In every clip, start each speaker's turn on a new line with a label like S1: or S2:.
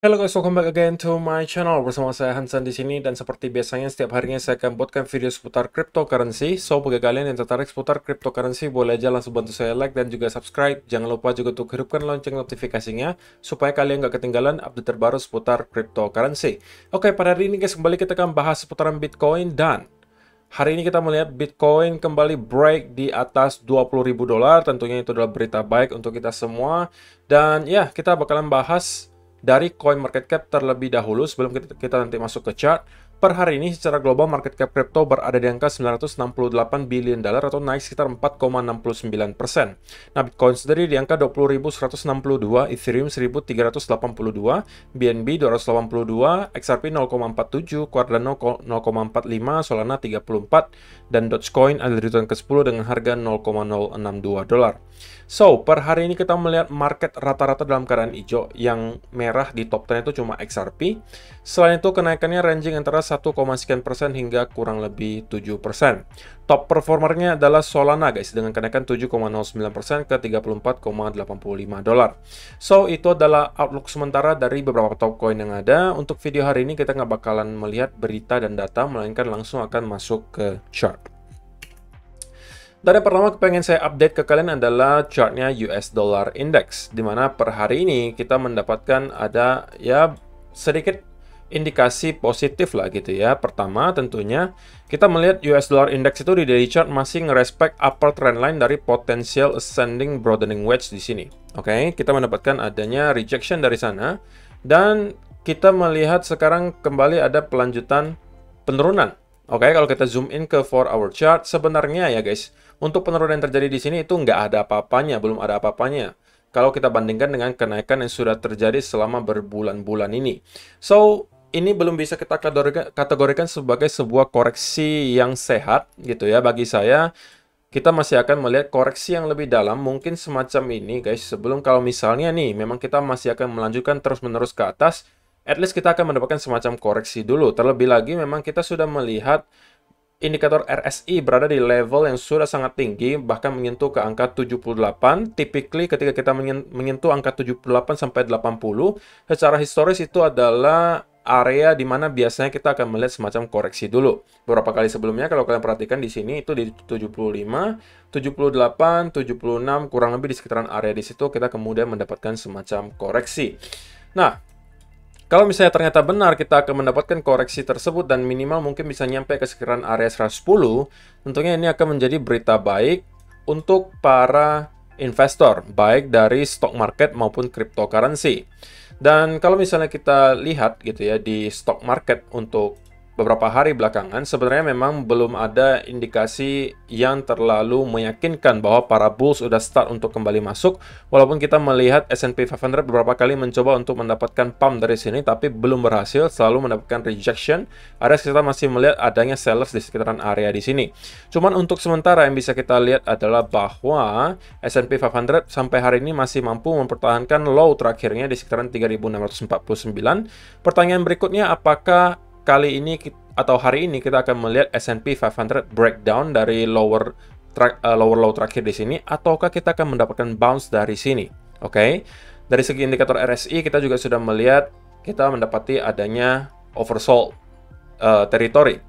S1: Halo guys, welcome back again to my channel. Bersama saya Hansan di sini, dan seperti biasanya setiap harinya saya akan buatkan video seputar cryptocurrency. So bagi kalian yang tertarik seputar cryptocurrency, boleh aja langsung bantu saya like dan juga subscribe. Jangan lupa juga untuk hidupkan lonceng notifikasinya supaya kalian nggak ketinggalan update terbaru seputar cryptocurrency. Oke, pada hari ini guys, kembali kita akan bahas seputaran Bitcoin, dan hari ini kita melihat Bitcoin kembali break di atas $20.000. Tentunya itu adalah berita baik untuk kita semua. Dan ya, kita bakalan bahas dari coin market cap terlebih dahulu sebelum kita nanti masuk ke chart. Per hari ini secara global market cap crypto berada di angka $968 billion atau naik sekitar 4,69%. Nah, Bitcoin sendiri di angka 20.162, Ethereum 1.382, BNB 282, XRP 0,47, Cardano 0,45, Solana 34, dan Dogecoin ada di urutan ke-10 dengan harga $0,062. So, per hari ini kita melihat market rata-rata dalam keadaan hijau. Yang merah di top 10 itu cuma XRP. Selain itu, kenaikannya ranging antara 1,sekian% hingga kurang lebih 7%. Top performernya adalah Solana guys, dengan kenaikan 7,09% ke $34,85. So, itu adalah outlook sementara dari beberapa top coin yang ada. Untuk video hari ini kita nggak bakalan melihat berita dan data, melainkan langsung akan masuk ke chart. Dan yang pertama pengen saya update ke kalian adalah chartnya US Dollar Index, di mana per hari ini kita mendapatkan ada ya sedikit indikasi positif lah gitu ya. Pertama tentunya kita melihat US Dollar Index itu di daily chart masih ngerespek upper trend line dari potential ascending broadening wedge di sini. Oke, kita mendapatkan adanya rejection dari sana, dan kita melihat sekarang kembali ada pelanjutan penurunan. Oke, kalau kita zoom in ke 4-hour chart, sebenarnya ya guys, untuk penurunan yang terjadi di sini itu nggak ada apa-apanya, belum ada apa-apanya. Kalau kita bandingkan dengan kenaikan yang sudah terjadi selama berbulan-bulan ini. So, ini belum bisa kita kategorikan sebagai sebuah koreksi yang sehat gitu ya. Bagi saya, kita masih akan melihat koreksi yang lebih dalam, mungkin semacam ini guys. Sebelum kalau misalnya nih, memang kita masih akan melanjutkan terus-menerus ke atas, at least kita akan mendapatkan semacam koreksi dulu. Terlebih lagi memang kita sudah melihat indikator RSI berada di level yang sudah sangat tinggi, bahkan menyentuh ke angka 78. Typically ketika kita menyentuh angka 78 sampai 80, secara historis itu adalah area di mana biasanya kita akan melihat semacam koreksi dulu. Beberapa kali sebelumnya kalau kalian perhatikan di sini itu di 75, 78, 76, kurang lebih di sekitaran area di situ kita kemudian mendapatkan semacam koreksi. Nah, kalau misalnya ternyata benar kita akan mendapatkan koreksi tersebut dan minimal mungkin bisa nyampe ke sekitaran area 110, tentunya ini akan menjadi berita baik untuk para investor, baik dari stock market maupun cryptocurrency. Dan kalau misalnya kita lihat gitu ya di stock market untuk beberapa hari belakangan, sebenarnya memang belum ada indikasi yang terlalu meyakinkan bahwa para bulls sudah start untuk kembali masuk. Walaupun kita melihat S&P 500 beberapa kali mencoba untuk mendapatkan pump dari sini, tapi belum berhasil, selalu mendapatkan rejection. Ada kita masih melihat adanya sellers di sekitaran area di sini. Cuman untuk sementara yang bisa kita lihat adalah bahwa S&P 500 sampai hari ini masih mampu mempertahankan low terakhirnya di sekitaran 3.649. Pertanyaan berikutnya, apakah kali ini atau hari ini kita akan melihat S&P 500 breakdown dari lower low terakhir di sini, ataukah kita akan mendapatkan bounce dari sini? Oke. Dari segi indikator RSI kita juga sudah melihat kita mendapati adanya oversold territory.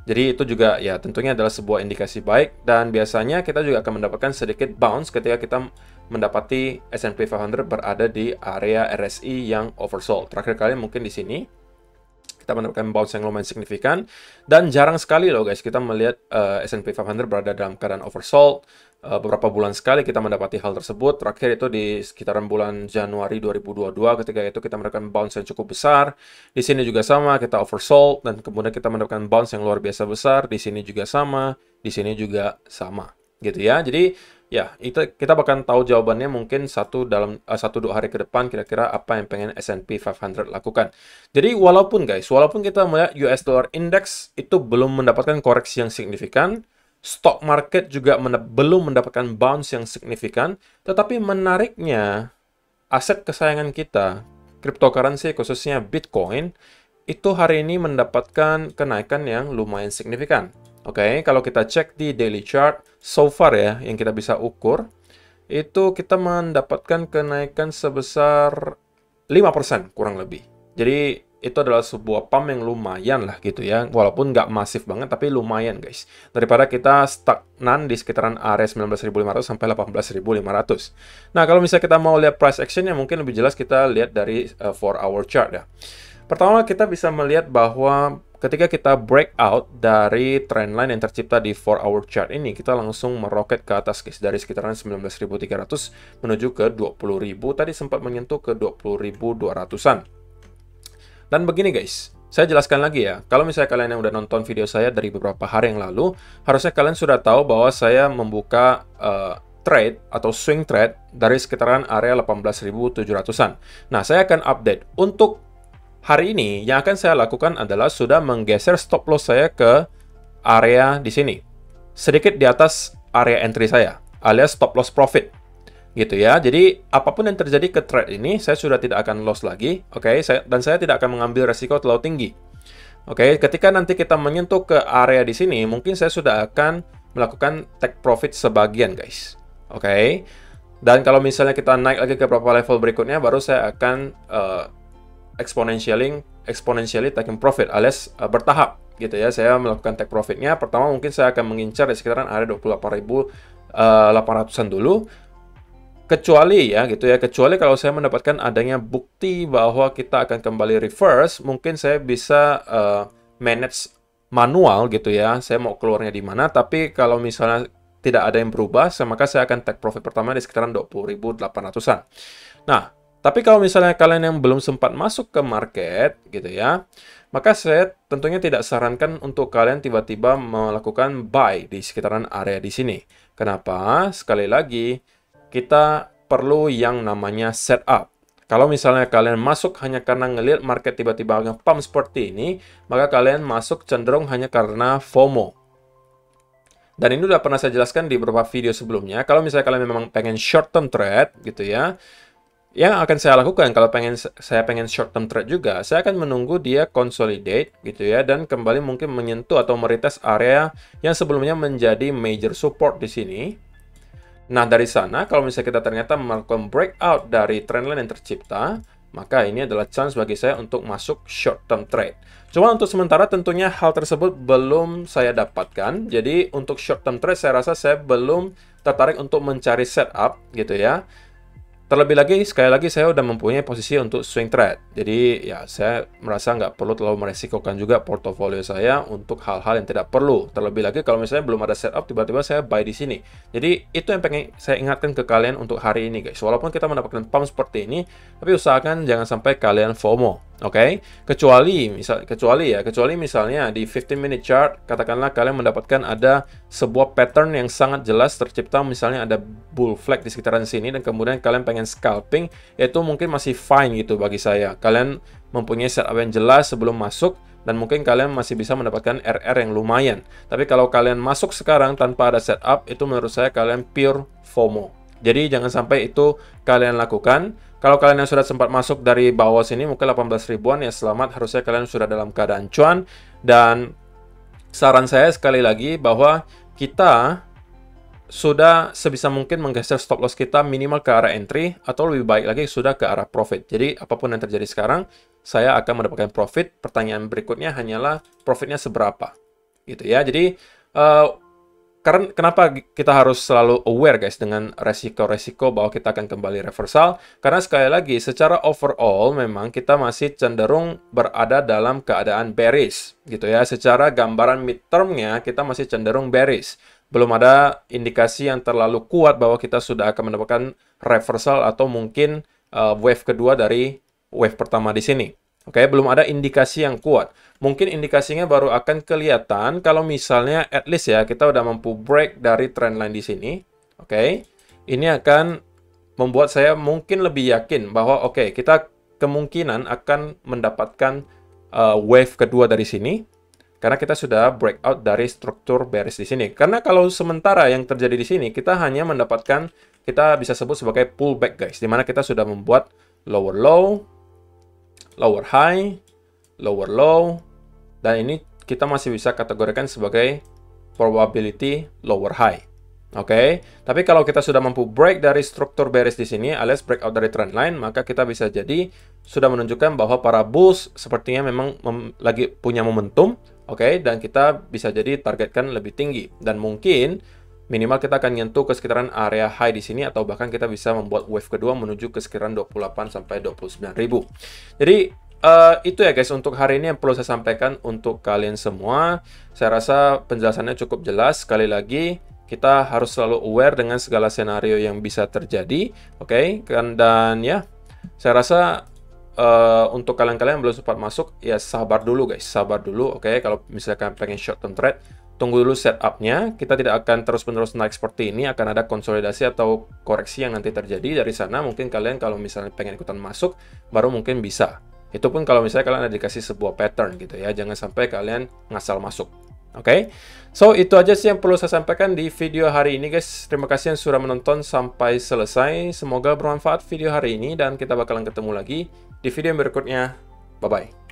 S1: Jadi itu juga ya tentunya adalah sebuah indikasi baik, dan biasanya kita juga akan mendapatkan sedikit bounce ketika kita mendapati S&P 500 berada di area RSI yang oversold. Terakhir kali mungkin di sini kita mendapatkan bounce yang lumayan signifikan, dan jarang sekali loh guys kita melihat S&P 500 berada dalam keadaan oversold. Beberapa bulan sekali kita mendapati hal tersebut. Terakhir itu di sekitaran bulan Januari 2022, ketika itu kita mendapatkan bounce yang cukup besar. Di sini juga sama, kita oversold dan kemudian kita mendapatkan bounce yang luar biasa besar. Di sini juga sama, di sini juga sama gitu ya. Jadi ya, itu kita bakal tahu jawabannya mungkin satu dua hari ke depan, kira-kira apa yang pengen S&P 500 lakukan. Jadi walaupun kita melihat US Dollar Index itu belum mendapatkan koreksi yang signifikan, stock market juga belum mendapatkan bounce yang signifikan, tetapi menariknya aset kesayangan kita, cryptocurrency khususnya Bitcoin, itu hari ini mendapatkan kenaikan yang lumayan signifikan. Oke, kalau kita cek di daily chart, so far ya, yang kita bisa ukur, itu kita mendapatkan kenaikan sebesar 5% kurang lebih. Jadi itu adalah sebuah pump yang lumayan lah gitu ya. Walaupun nggak masif banget, tapi lumayan guys. Daripada kita stagnan di sekitaran area 19.500 sampai 18.500. Nah, kalau misalnya kita mau lihat price action-nya, mungkin lebih jelas kita lihat dari 4-hour chart ya. Pertama, kita bisa melihat bahwa ketika kita breakout dari trendline yang tercipta di 4-hour chart ini, kita langsung meroket ke atas guys, dari sekitaran 19.300 menuju ke 20.000. Tadi sempat menyentuh ke 20.200-an. Dan begini guys, saya jelaskan lagi ya, kalau misalnya kalian yang udah nonton video saya dari beberapa hari yang lalu, harusnya kalian sudah tahu bahwa saya membuka trade atau swing trade dari sekitaran area 18.700-an. Nah, saya akan update. Untuk hari ini, yang akan saya lakukan adalah sudah menggeser stop loss saya ke area di sini. Sedikit di atas area entry saya, alias stop loss profit. Gitu ya. Jadi, apapun yang terjadi ke trade ini, saya sudah tidak akan loss lagi. Oke, dan saya tidak akan mengambil resiko terlalu tinggi. Oke, ketika nanti kita menyentuh ke area di sini, mungkin saya sudah akan melakukan take profit sebagian, guys. Oke. Dan kalau misalnya kita naik lagi ke beberapa level berikutnya, baru saya akan exponentially taking profit, alias bertahap gitu ya. Saya melakukan take profitnya. Pertama mungkin saya akan mengincar di sekitaran area 28.800-an dulu. Kecuali ya gitu ya, kecuali kalau saya mendapatkan adanya bukti bahwa kita akan kembali reverse, mungkin saya bisa manage manual gitu ya. Saya mau keluarnya di mana, tapi kalau misalnya tidak ada yang berubah, maka saya akan take profit pertama di sekitaran 20.800-an. Nah, tapi kalau misalnya kalian yang belum sempat masuk ke market gitu ya, maka saya tentunya tidak sarankan untuk kalian tiba-tiba melakukan buy di sekitaran area di sini. Kenapa? Sekali lagi, kita perlu yang namanya setup. Kalau misalnya kalian masuk hanya karena ngelihat market tiba-tiba nge-pump seperti ini, maka kalian masuk cenderung hanya karena FOMO. Dan ini udah pernah saya jelaskan di beberapa video sebelumnya. Kalau misalnya kalian memang pengen short term trade gitu ya, yang akan saya lakukan kalau saya pengen short term trade juga, saya akan menunggu dia consolidate gitu ya, dan kembali mungkin menyentuh atau meretest area yang sebelumnya menjadi major support di sini. Nah, dari sana, kalau misalnya kita ternyata melakukan breakout dari trendline yang tercipta, maka ini adalah chance bagi saya untuk masuk short term trade. Cuma untuk sementara tentunya hal tersebut belum saya dapatkan. Jadi, untuk short term trade saya rasa saya belum tertarik untuk mencari setup gitu ya. Terlebih lagi, sekali lagi saya udah mempunyai posisi untuk swing trade. Jadi ya saya merasa nggak perlu terlalu meresikokan juga portofolio saya untuk hal-hal yang tidak perlu. Terlebih lagi kalau misalnya belum ada setup, tiba-tiba saya buy di sini. Jadi itu yang pengen saya ingatkan ke kalian untuk hari ini guys. Walaupun kita mendapatkan pump seperti ini, tapi usahakan jangan sampai kalian FOMO. Oke, kecuali misalnya di 15 minute chart, katakanlah kalian mendapatkan ada sebuah pattern yang sangat jelas tercipta, misalnya ada bull flag di sekitaran sini dan kemudian kalian pengen scalping, itu mungkin masih fine gitu bagi saya. Kalian mempunyai setup yang jelas sebelum masuk dan mungkin kalian masih bisa mendapatkan RR yang lumayan. Tapi kalau kalian masuk sekarang tanpa ada setup, itu menurut saya kalian pure FOMO. Jadi jangan sampai itu kalian lakukan. Kalau kalian yang sudah sempat masuk dari bawah sini mungkin 18 ribuan ya selamat, harusnya kalian sudah dalam keadaan cuan. Dan saran saya sekali lagi bahwa kita sudah sebisa mungkin menggeser stop loss kita minimal ke arah entry atau lebih baik lagi sudah ke arah profit. Jadi apapun yang terjadi sekarang saya akan mendapatkan profit. Pertanyaan berikutnya hanyalah profitnya seberapa gitu ya. Jadi karena kenapa kita harus selalu aware guys dengan resiko-resiko bahwa kita akan kembali reversal? Karena sekali lagi secara overall memang kita masih cenderung berada dalam keadaan bearish gitu ya. Secara gambaran midtermnya kita masih cenderung bearish. Belum ada indikasi yang terlalu kuat bahwa kita sudah akan mendapatkan reversal atau mungkin wave kedua dari wave pertama di sini. Oke, belum ada indikasi yang kuat. Mungkin indikasinya baru akan kelihatan kalau misalnya at least ya kita udah mampu break dari trendline di sini. Oke, ini akan membuat saya mungkin lebih yakin bahwa oke, kita kemungkinan akan mendapatkan wave kedua dari sini. Karena kita sudah breakout dari struktur bearish di sini. Karena kalau sementara yang terjadi di sini, kita hanya mendapatkan, kita bisa sebut sebagai pullback guys. Dimana kita sudah membuat lower low, lower high, lower low, dan ini kita masih bisa kategorikan sebagai probability lower high. Oke, tapi kalau kita sudah mampu break dari struktur bearish di sini, alias breakout dari trend line, maka kita bisa jadi sudah menunjukkan bahwa para bulls sepertinya memang lagi punya momentum, oke, dan kita bisa jadi targetkan lebih tinggi. Dan mungkin minimal kita akan nyentuh ke sekitaran area high di sini, atau bahkan kita bisa membuat wave kedua menuju ke sekitaran 28 sampai 29.000. Jadi itu ya guys untuk hari ini yang perlu saya sampaikan untuk kalian semua. Saya rasa penjelasannya cukup jelas. Sekali lagi, kita harus selalu aware dengan segala senario yang bisa terjadi, oke? Dan ya, saya rasa untuk kalian-kalian yang belum sempat masuk, ya sabar dulu guys, sabar dulu, oke? Kalau misalkan pengen short term trade, tunggu dulu setupnya. Kita tidak akan terus-menerus naik seperti ini, akan ada konsolidasi atau koreksi yang nanti terjadi dari sana. Mungkin kalian kalau misalnya pengen ikutan masuk, baru mungkin bisa. Itu pun kalau misalnya kalian ada dikasih sebuah pattern gitu ya, jangan sampai kalian ngasal masuk. Oke, so itu aja sih yang perlu saya sampaikan di video hari ini guys. Terima kasih yang sudah menonton sampai selesai. Semoga bermanfaat video hari ini dan kita bakalan ketemu lagi di video yang berikutnya. Bye-bye.